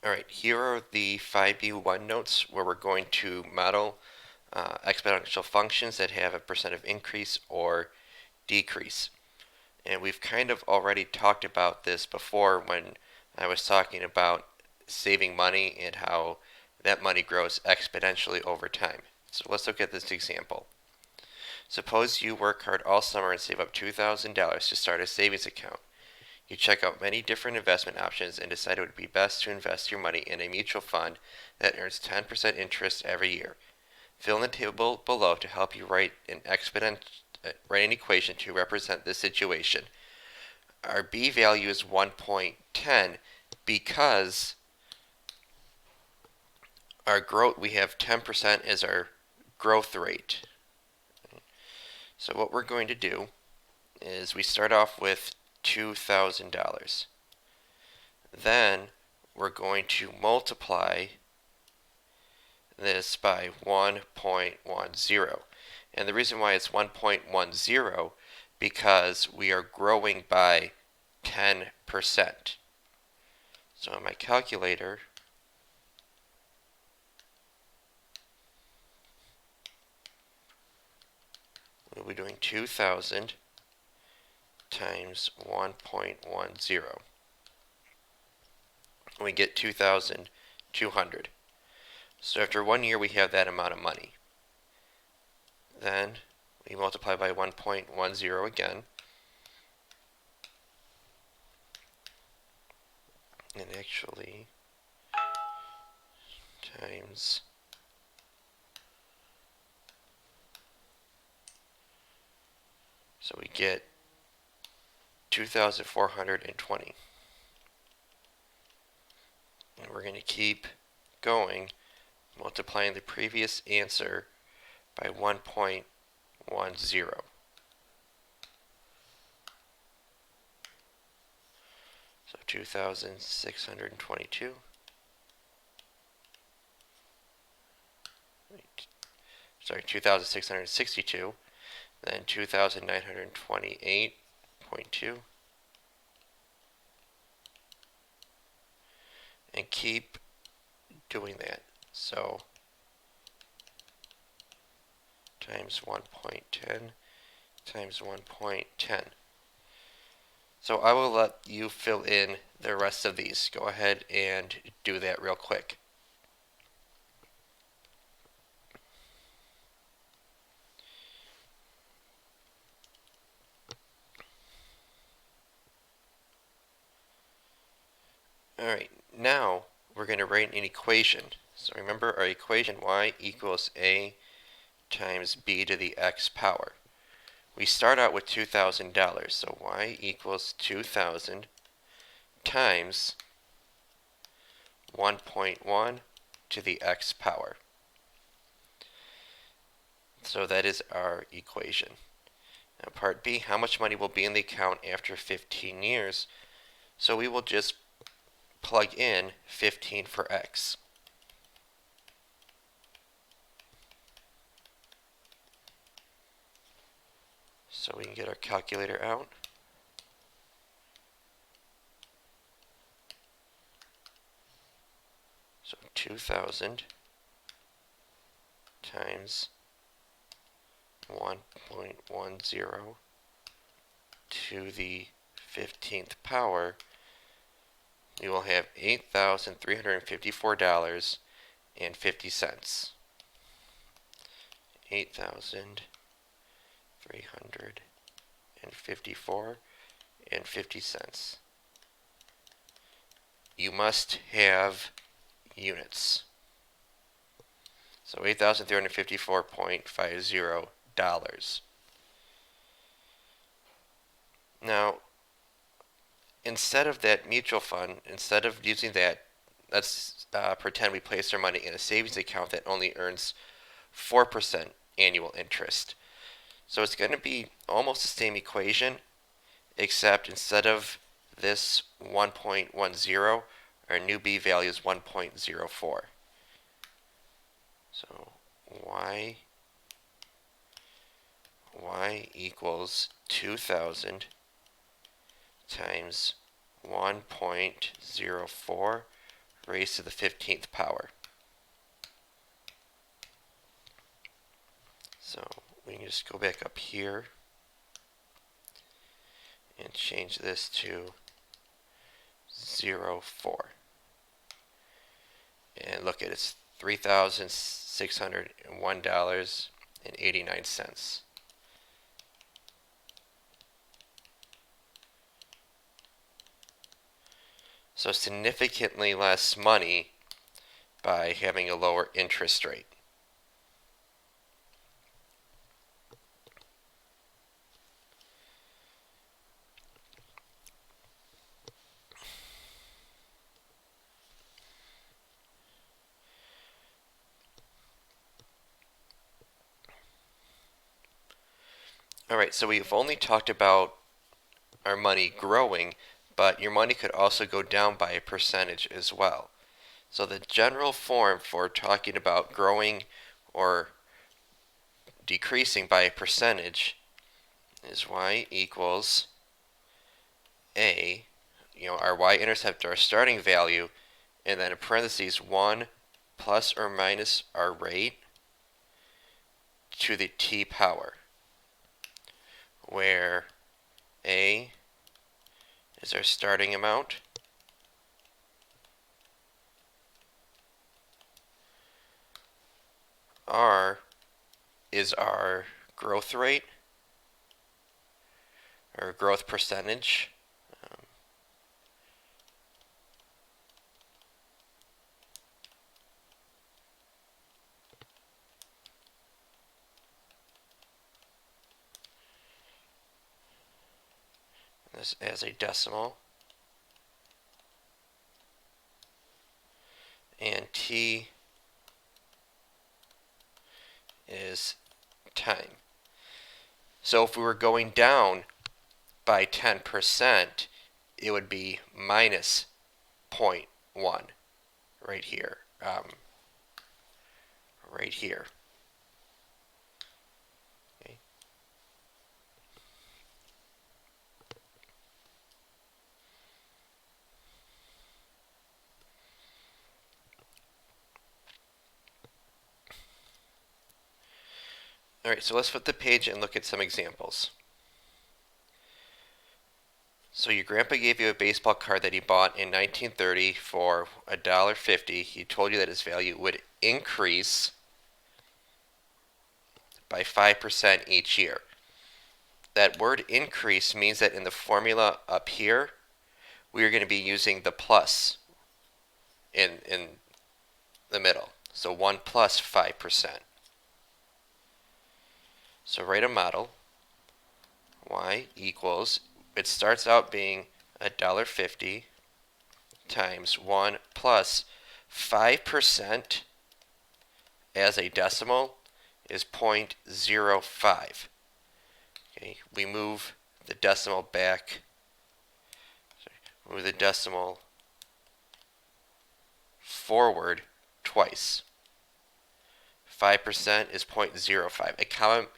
Alright, here are the 5.B.1 notes where we're going to model exponential functions that have a percent of increase or decrease. And we've kind of already talked about this before when I was talking about saving money and how that money grows exponentially over time. So let's look at this example. Suppose you work hard all summer and save up $2,000 to start a savings account. You check out many different investment options and decide it would be best to invest your money in a mutual fund that earns 10% interest every year. Fill in the table below to help you write an equation to represent this situation. Our B value is 1.10 because our growth, we have 10% as our growth rate. So what we're going to do is we start off with $2,000. Then we're going to multiply this by 1.10. And the reason why it's 1.10 because we are growing by 10%. So on my calculator, we'll be doing 2,000 times 1.10. And we get 2,200. So after 1 year, we have that amount of money. Then we multiply by 1.10 again. And actually, times so we get 2,420. And we're going to keep going, multiplying the previous answer by 1.10. So 2,622. Sorry, 2,662. Then 2,928.2. And keep doing that. So times 1.10 times 1.10. So I will let you fill in the rest of these. Go ahead and do that real quick. Alright, now we're going to write an equation. So remember our equation, y equals a times b to the x power. We start out with $2,000, so y equals 2,000 times 1.1 to the x power. So that is our equation. Now part B, how much money will be in the account after 15 years? So we will just plug in 15 for x. So we can get our calculator out. So 2,000 times 1.10 to the 15th power, we will have $8,354.50. $8,354.50. You must have units. So $8,354.50. Now, instead of that mutual fund, instead of using that, let's pretend we place our money in a savings account that only earns 4% annual interest. So it's going to be almost the same equation, except instead of this 1.10, our new b value is 1.04. So y equals 2,000 times 1.04 raised to the 15th power. So we can just go back up here and change this to 0.4. And look at it, it's $3,601.89. So significantly less money by having a lower interest rate. Alright, so we've only talked about our money growing, but your money could also go down by a percentage as well. So the general form for talking about growing or decreasing by a percentage is y equals a, our y-intercept, our starting value, and then in parentheses 1 plus or minus our rate to the t power, where a is our starting amount, r is our growth rate, or growth percentage, this as a decimal, and t is time. So if we were going down by 10%, it would be minus 0.1 right here. Right here. Okay. Alright, so let's flip the page and look at some examples. So your grandpa gave you a baseball card that he bought in 1930 for $1.50. He told you that his value would increase by 5% each year. That word increase means that in the formula up here, we are going to be using the plus in the middle. So 1 plus 5%. So write a model. Y equals, it starts out being $1.50 times 1 plus 5% as a decimal is 0.05. Okay, we move the decimal back, move the decimal forward twice. 5% is 0.05. A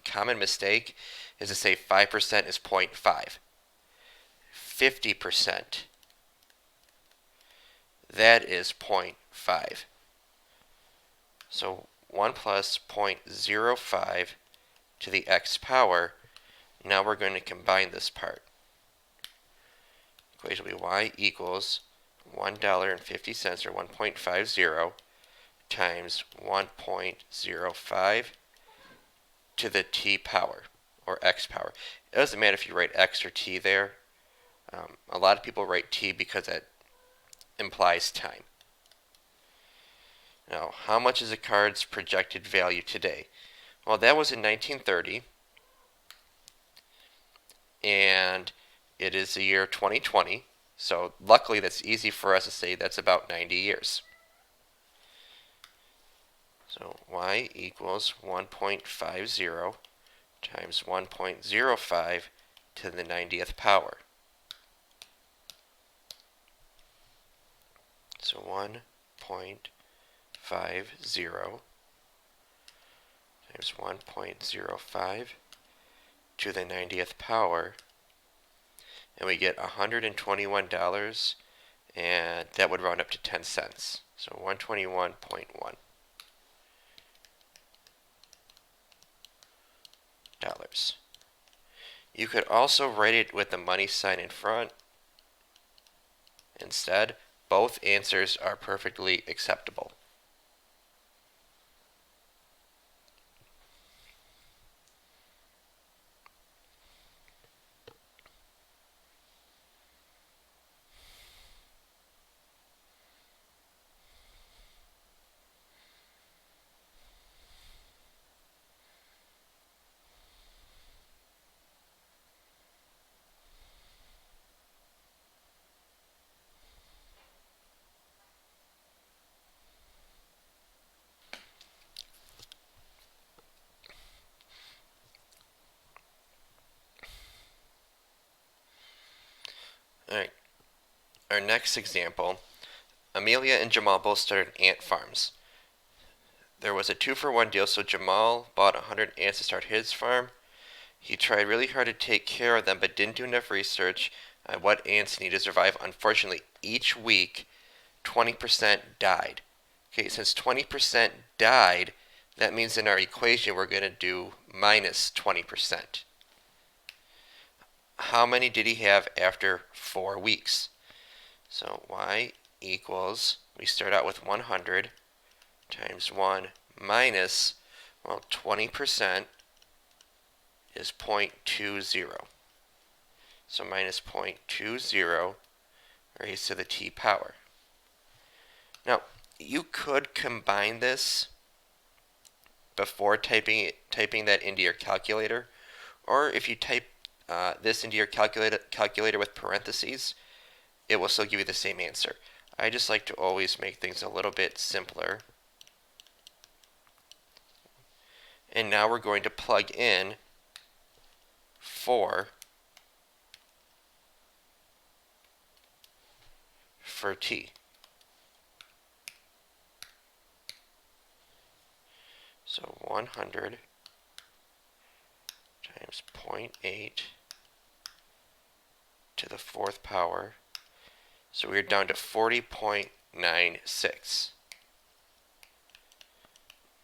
common mistake is to say 5% is 0.5. 50%, that is 0.5. So 1 plus 0.05 to the x power. Now we're going to combine this part. Equation will be y equals $1.50 or 1.50 times 1.05 to the t power, or x power. It doesn't matter if you write x or t there. A lot of people write t because that implies time. Now, how much is a card's projected value today? Well, that was in 1930, and it is the year 2020, so luckily that's easy for us to say that's about 90 years. So y equals 1.50 times 1.05 to the 90th power. So 1.50 times 1.05 to the 90th power, and we get $121.89. and that would round up to 10 cents. So 121.1 dollars. You could also write it with the money sign in front instead. Both answers are perfectly acceptable. All right, our next example, Amelia and Jamal both started ant farms. There was a 2-for-1 deal, so Jamal bought 100 ants to start his farm. He tried really hard to take care of them, but didn't do enough research on what ants need to survive. Unfortunately, each week, 20% died. Okay, since 20% died, that means in our equation we're going to do minus 20%. How many did he have after 4 weeks? So y equals, we start out with 100 times 1 minus, well, 20% is 0.20. So minus 0.20 raised to the t power. Now, you could combine this before typing that into your calculator, or if you type this into your calculator with parentheses, it will still give you the same answer. I just like to always make things a little bit simpler. And now we're going to plug in 4 for t. So 100 times 0.8 to the 4th power. So we're down to 40.96.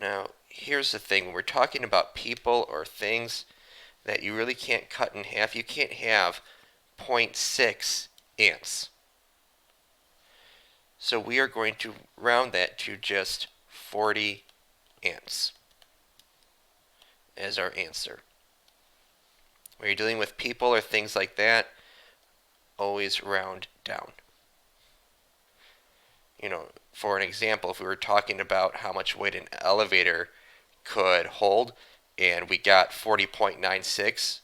Now, here's the thing. When we're talking about people or things that you really can't cut in half, you can't have 0.6 ants. So we are going to round that to just 40 ants as our answer. When you're dealing with people or things like that, always round down. You know, for an example, if we were talking about how much weight an elevator could hold, and we got 40.96,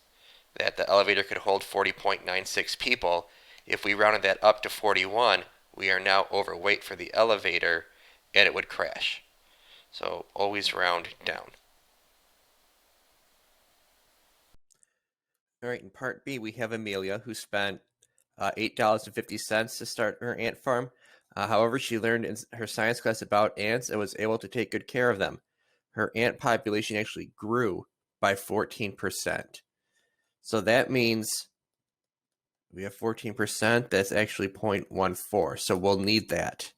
that the elevator could hold 40.96 people, if we rounded that up to 41, we are now overweight for the elevator, and it would crash. So always round down. All right, in part B, we have Amelia, who spent $8.50 to start her ant farm. However, she learned in her science class about ants and was able to take good care of them. Her ant population actually grew by 14%. So that means we have 14%. That's actually 0.14. So we'll need that.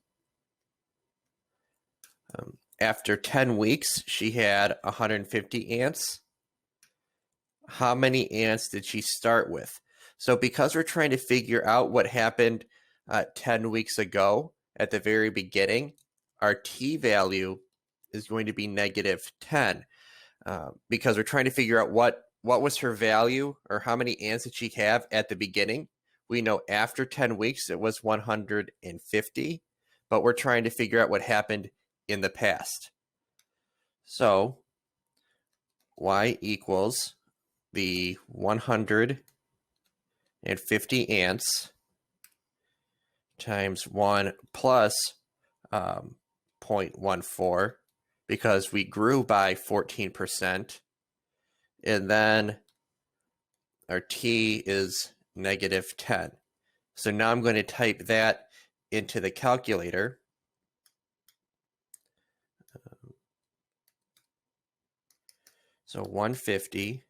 After 10 weeks, she had 150 ants. How many ants did she start with? So because we're trying to figure out what happened 10 weeks ago at the very beginning, our t value is going to be negative 10 because we're trying to figure out what was her value or how many ants did she have at the beginning. We know after 10 weeks it was 150, but we're trying to figure out what happened in the past. So y equals the 150 ants times 1 plus 0.14 because we grew by 14%. And then our t is negative 10. So now I'm going to type that into the calculator. So 150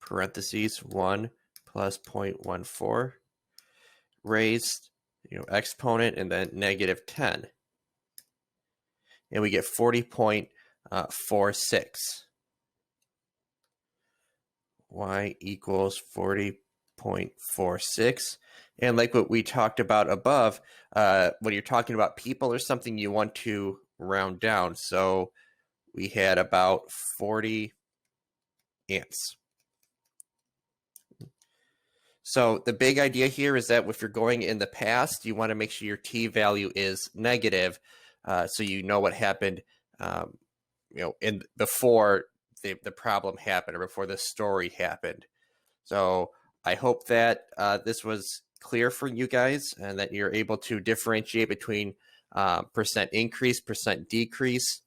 parentheses 1 plus 0.14 raised exponent and then negative 10. And we get 40.46. Y equals 40.46. And like what we talked about above, when you're talking about people or something, you want to round down. So we had about 40 ants. So the big idea here is that if you're going in the past, you want to make sure your t-value is negative, so you know what happened, in before the problem happened or before the story happened. So I hope that this was clear for you guys and that you're able to differentiate between percent increase, percent decrease,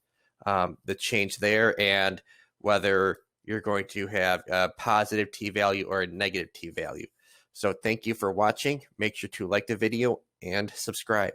the change there, and whether you're going to have a positive t-value or a negative t-value. So thank you for watching. Make sure to like the video and subscribe.